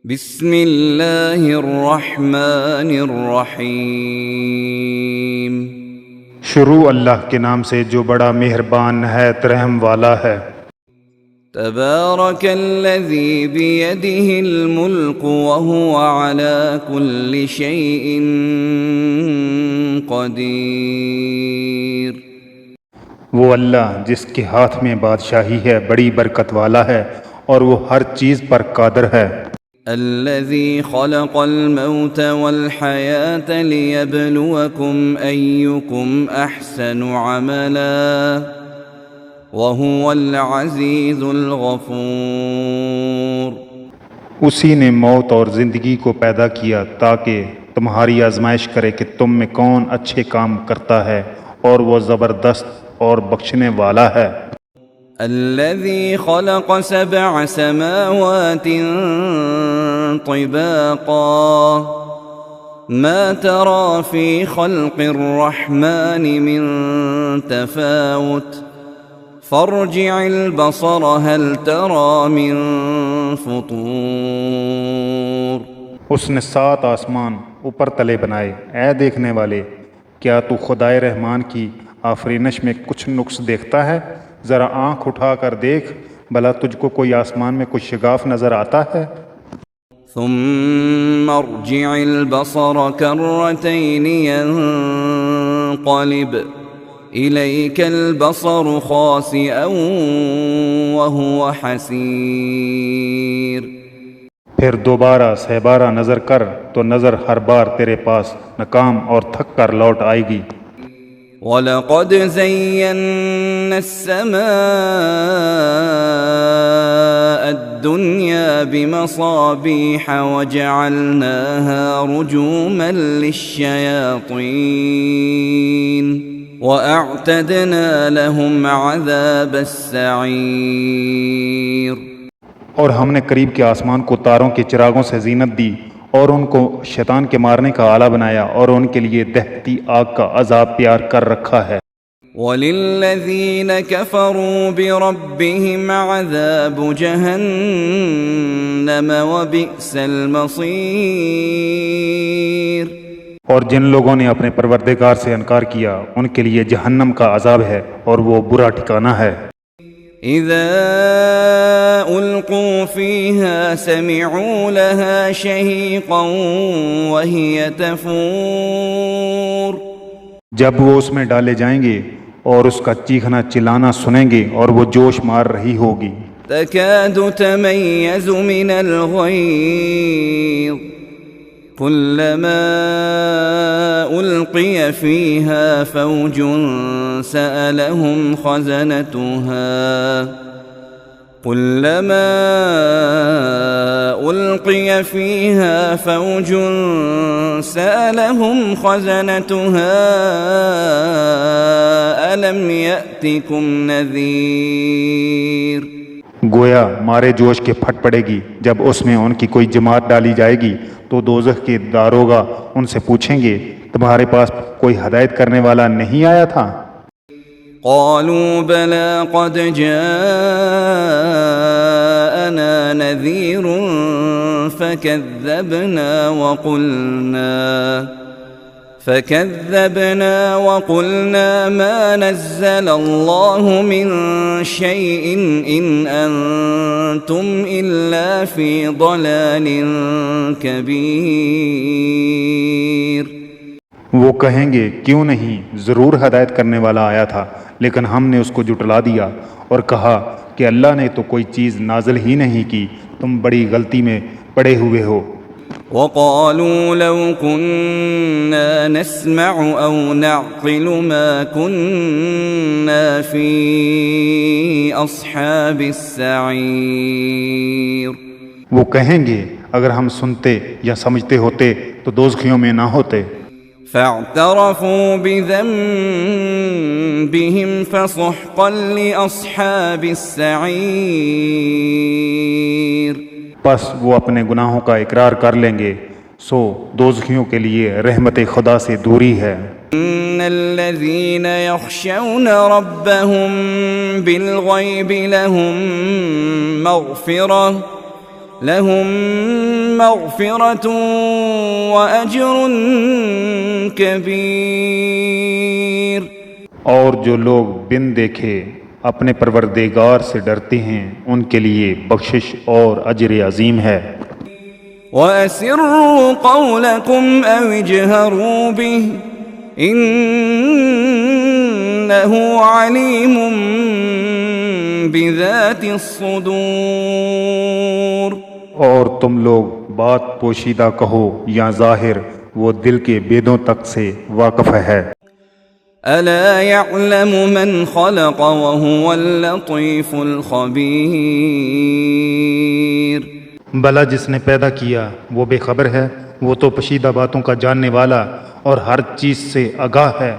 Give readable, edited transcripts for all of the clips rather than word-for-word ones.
بسم اللہ الرحمن الرحیم۔ شروع اللہ کے نام سے جو بڑا مہربان نہایت رحم والا ہے۔ تبارک الذی بیدہ الملک وہو علی کل شیء قدیر۔ وہ اللہ جس کے ہاتھ میں بادشاہی ہے بڑی برکت والا ہے اور وہ ہر چیز پر قادر ہے۔ الذي خلق الموت والحياة ليبلوكم أيكم أحسن عملا وهو العزيز الغفور۔ اسی نے موت اور زندگی کو پیدا کیا تاکہ تمہاری آزمائش کرے کہ تم میں کون اچھے کام کرتا ہے، اور وہ زبردست اور بخشنے والا ہے۔ الذي خلق 7 سماوات طباقا ما ترى في خلق الرحمن من تفاوت فارجع البصر هل ترى من فطور۔ اس نے 7 آسمان اوپر تلے بنائے۔ اے دیکھنے والے، کیا تو خدائے رحمان کی آفرینش میں کچھ نقص دیکھتا ہے؟ ذرا آنکھ اٹھا کر دیکھ، بھلا تجھ کو کوئی آسمان میں کچھ شگاف نظر آتا ہے؟ ثم ارجع البصر كرتين ينقلب إليك البصر خاسئا وهو حسير۔ پھر دوبارہ سہ بارہ نظر کر تو نظر ہر بار تیرے پاس ناکام اور تھک کر لوٹ آئے گی۔ وَلَقَدْ زَيَّنَّا السَّمَاءَ الدُّنْيَا بِمَصَابِيحَ وَجَعَلْنَاهَا رُجُومًا لِلشَّيَاطِينِ وَأَعْتَدْنَا لَهُمْ عَذَابَ السَّعِيرِ۔ اور ہم نے قریب کے آسمان کو تاروں کے چراغوں سے زینت دی اور ان کو شیطان کے مارنے کا آلہ بنایا، اور ان کے لیے دہتی آگ کا عذاب تیار کر رکھا ہے۔ وَلِلَّذِينَ كَفَرُوا بِرَبِّهِمْ عَذَابُ جَهَنَّمَ وَبِئْسَ الْمَصِيرُ۔ اور جن لوگوں نے اپنے پروردگار سے انکار کیا ان کے لیے جہنم کا عذاب ہے، اور وہ برا ٹھکانہ ہے۔ اذا القوا فيها سمعوا لها شهيقا وهي تفور۔ جب وہ اس میں ڈالے جائیں گے اور اس کا چیخنا چلانا سنیں گے اور وہ جوش مار رہی ہوگی۔ تكاد تميز من الغيظ كلما ألقي فيها فوج سألهم خزنتها ألم يأتكم نذير۔ گویا مارے جوش کے پھٹ پڑے گی جب اس میں ان کی کوئی جماعت ڈالی جائے گی تو دوزخ کے داروغہ ان سے پوچھیں گے تمہارے پاس کوئی ہدایت کرنے والا نہیں آیا تھا؟ قالوا بلى قد جاءنا نذير فكذبنا وقلنا ما نزل الله من شيء إن أنتم إلا في ضلال كبير۔ وہ کہیں گے کیوں نہیں، ضرور ہدایت کرنے والا آیا تھا، لیکن ہم نے اس کو جھٹلا دیا اور کہا کہ اللہ نے تو کوئی چیز نازل ہی نہیں کی، تم بڑی غلطی میں پڑے ہوئے ہو۔ وقالوا لو كنا نسمع أو نعقل ما كنا في أصحاب السعير۔ وہ کہیں گے اگر ہم سنتے یا سمجھتے ہوتے تو دوزخیوں میں نہ ہوتے۔ فاعترفوا بذنبهم فسحقا لأصحاب السعير۔ پس وہ اپنے گناہوں کا اقرار کر لیں گے، سو دوزخیوں کے لیے رحمت خدا سے دوری ہے۔ ان الذين يخشون ربهم بالغيب لهم مغفرة لهم مغفرة وأجر كبير. اور جو لوگ بن دیکھے اپنے پروردگار سے ڈرتے ہیں ان کے لیے بخشش اور اجر عظیم ہے. وَأَسِرُّوا قَوْلَكُمْ أَوِ اجْهَرُوا بِهِ إِنَّهُ عَلِيمٌ بِذَاتِ الصُّدُورِ. اور تم لوگ بات پوشیدہ کہو یا ظاہر، وہ دل کے بیدوں تک سے واقف ہے. أَلَا يَعْلَمُ مَنْ خَلَقَ وَهُوَ اللَّطِيفُ الْخَبِيرُ. بھلا جس نے پیدا کیا وہ بے خبر ہے، وہ تو پوشیدہ باتوں کا جاننے والا اور ہر چیز سے آگاہ ہے.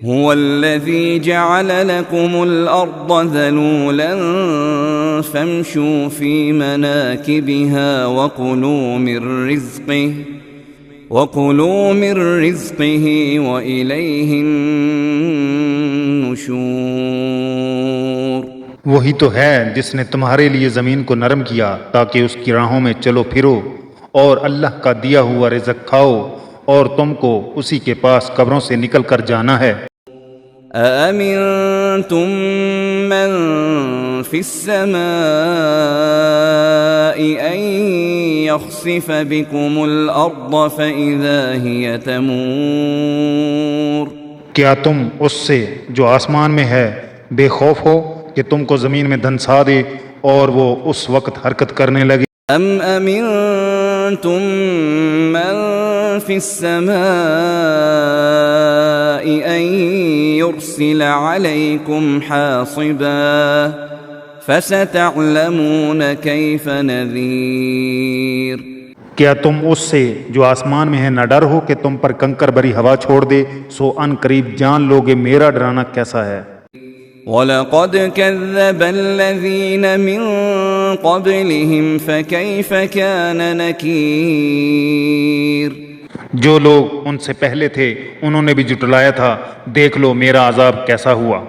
هو الذي جعل لكم الأرض ذلولا فامشوا في مناكبها وكلوا من رزقه وإليه النشور. وہی تو ہے جس نے تمہارے لیے زمین کو نرم کیا تاکہ اس کی راہوں میں چلو پھرو، اور اللہ کا دیا ہوا رزق کھاؤ، اور تم کو اسی کے پاس قبروں سے نکل کر جانا ہے. أَأَمِنْتُمْ مَنْ فِي السَّمَاءِ أَنْ يَخْسِفَ بِكُمُ الْأَرْضَ فَإِذَا هِيَ تَمُورُ. کیا تم اس سے جو آسمان میں ہے بے خوف ہو کہ تم کو زمین میں دھنسا دے اور وہ اس وقت حرکت کرنے لگے؟ أَمْ أَمِنْتُمْ مَنْ فِي السَّمَاءِ أَنْ يُرْسِلَ عَلَيْكُمْ حَاصِبًا فَسَتَعْلَمُونَ كَيْفَ نَذِيرٌ. کیا تم اس سے جو آسمان میں ہے نہ ڈر ہو کہ تم پر کنکر بری ہوا چھوڑ دے؟ سو ان قریب جان لوگے میرا ڈرانا کیسا ہے. وَلَقَدْ كَذَّبَ الَّذِينَ مِن قَبْلِهِمْ فَكَيْفَ كَانَ نَكِيرٌ. جو لوگ ان سے پہلے تھے انہوں نے بھی جھٹلایا تھا، دیکھ لو میرا عذاب کیسا ہوا.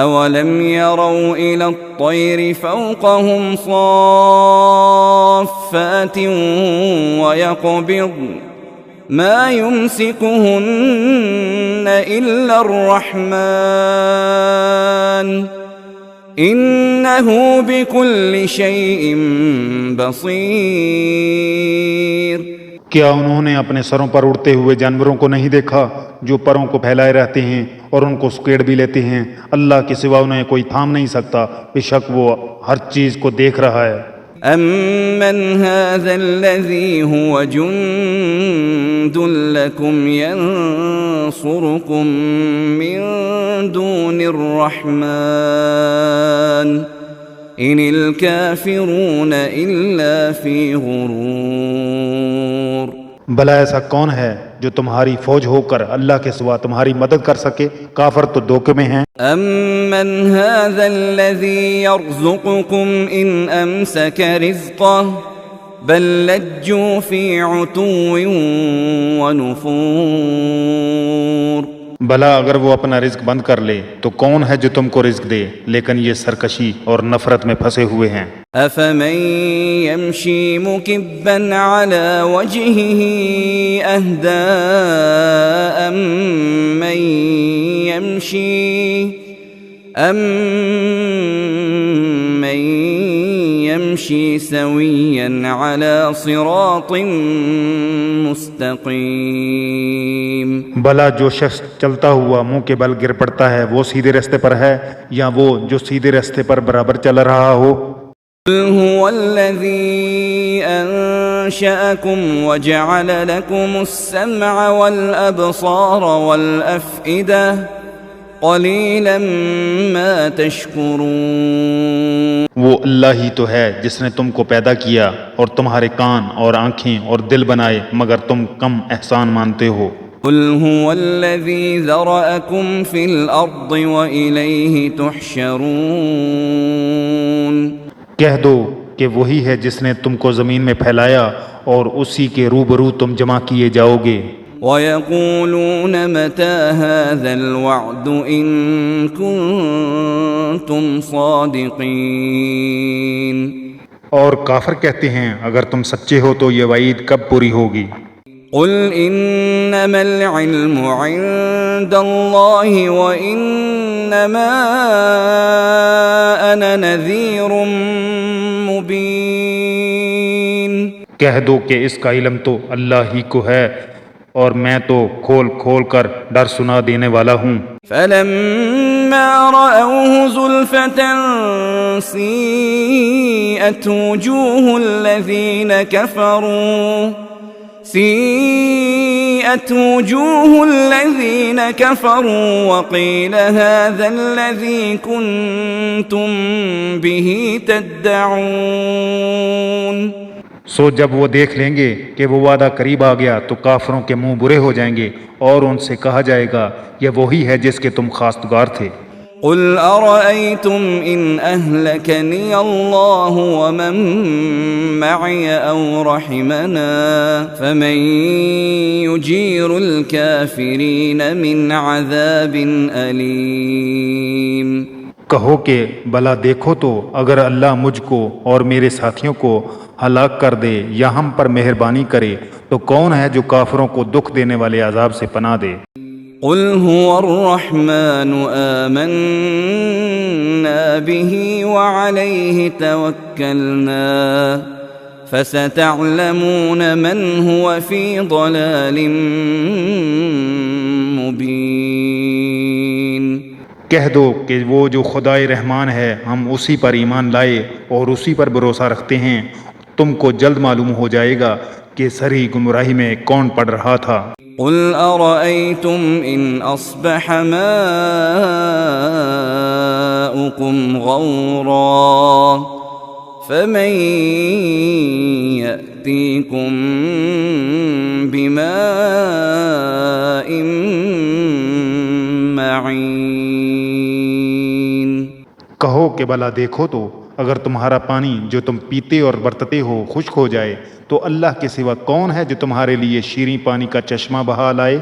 أَوَلَمْ يَرَوْا إِلَى الطَّيْرِ فَوْقَهُمْ صَافَّاتٍ وَيَقْبِضْنَ مَا يُمْسِكُهُنَّ إِلَّا الرَّحْمَنُ إِنَّهُ بِكُلِّ شَيْءٍ بَصِيرٌ. کیا انہوں نے اپنے سروں پر اڑتے ہوئے جانوروں کو نہیں دیکھا جو پروں کو پھیلائے رہتے ہیں اور ان کو سکیڑ بھی لیتے ہیں؟ اللہ کے سوا انہیں کوئی تھام نہیں سکتا، بے شک وہ ہر چیز کو دیکھ رہا ہے. أَمَّنْ هَذَا الَّذِي هُوَ جُنْدٌ لَكُمْ يَنْصُرُكُمْ مِنْ دُونِ الرَّحْمَنِ إِنِ الْكَافِرُونَ إِلَّا فِي غُرُورٍ. بھلا ایسا کون ہے جو تمہاری فوج ہو کر اللہ کے سوا تمہاری مدد کر سکے؟ کافر تو دھوکے میں ہیں. أَمَّنْ هَذَا الَّذِي يَرْزُقُكُمْ إِنْ أَمْسَكَ رِزْقَهُ بَلْ لَجُّوا فِي عُتُوٍّ وَنُفُورٍ. بھلا اگر وہ اپنا رزق بند کر لے تو کون ہے جو تم کو رزق دے؟ لیکن یہ سرکشی اور نفرت میں پھنسے ہوئے ہیں. أَفَمَنْ يَمْشِي مُكِبًّا عَلَى وَجْهِهِ أَهْدَىٰ أَمَّنْ يَمْشِي سَوِيًّا عَلَى صِرَاطٍ مُسْتَقِيمٍ. بھلا جو شخص چلتا ہوا منہ کے بل گر پڑتا ہے وہ سیدھے راستے پر ہے یا وہ جو سیدھے راستے پر برابر چل رہا ہو؟ قُلْ هُوَ الَّذِي أَنشَأَكُمْ وَجَعَلَ لَكُمُ السَّمْعَ وَالْأَبْصَارَ وَالْأَفْئِدَةَ قَلِيلًا مَا تَشْكُرُونَ. وہ اللہ ہی تو ہے جس نے تم کو پیدا کیا اور تمہارے کان اور آنکھیں اور دل بنائے، مگر تم کم احسان مانتے ہو. قُلْ هُوَ الَّذِي ذَرَأَكُمْ فِي الْأَرْضِ وَإِلَيْهِ تُحْشَرُونَ. کہہ دو کہ وہی ہے جس نے تم کو زمین میں پھیلایا اور اسی کے روبرو تم جمع کیے جاؤ گے. وَيَقُولُونَ مَتَى هَذَا الْوَعْدُ إِن كُنتُمْ صَادِقِينَ. اور کافر کہتے ہیں اگر تم سچے ہو تو یہ وعید کب پوری ہوگی؟ قل انما العلم عند الله وانما انا نذير مبين۔ کہہ دو کہ اس کا علم تو اللہ ہی کو ہے اور میں تو کھول کھول کر ڈر سنا دینے والا ہوں۔ فلما رأوه زلفة سيئت وجوه الذين كفروا وقيل هذا الذي كنتم به تدعون۔ سو جب وہ دیکھ لیں گے کہ وہ وعدہ قریب آ گیا تو کافروں کے منہ برے ہو جائیں گے اور ان سے کہا جائے گا یہ وہی ہے جس کے تم خواستگار تھے۔ قل أرأيتم إن أهلكني الله ومن معي أو رحمنا فمن يجير الكافرين من عذاب أليم۔ کہو کہ بھلا دیکھو تو اگر اللہ مجھ کو اور میرے ساتھیوں کو ہلاک کر دے یا ہم پر مہربانی کرے تو کون ہے جو کافروں کو دکھ دینے والے عذاب سے پناہ دے؟ قل هو الرحمن آمنا به وعليه توكلنا فستعلمون من هو في ضلال مبين۔ کہہ دو کہ وہ جو خدائے رحمان ہے ہم اسی پر ایمان لائے اور اسی پر بھروسہ رکھتے ہیں، تم کو جلد معلوم ہو جائے گا کہ سری گمراہی میں کون پڑ رہا تھا۔ قل أرأيتم إن أصبح ماؤكم غورا فمن يأتيكم بماء معين۔ کہو کہ بھلا دیکھو تو اگر تمہارا پانی جو تم پیتے اور برتتے ہو خشک ہو جائے تو اللہ کے سوا کون ہے جو تمہارے لیے شیریں پانی کا چشمہ بہا لائے؟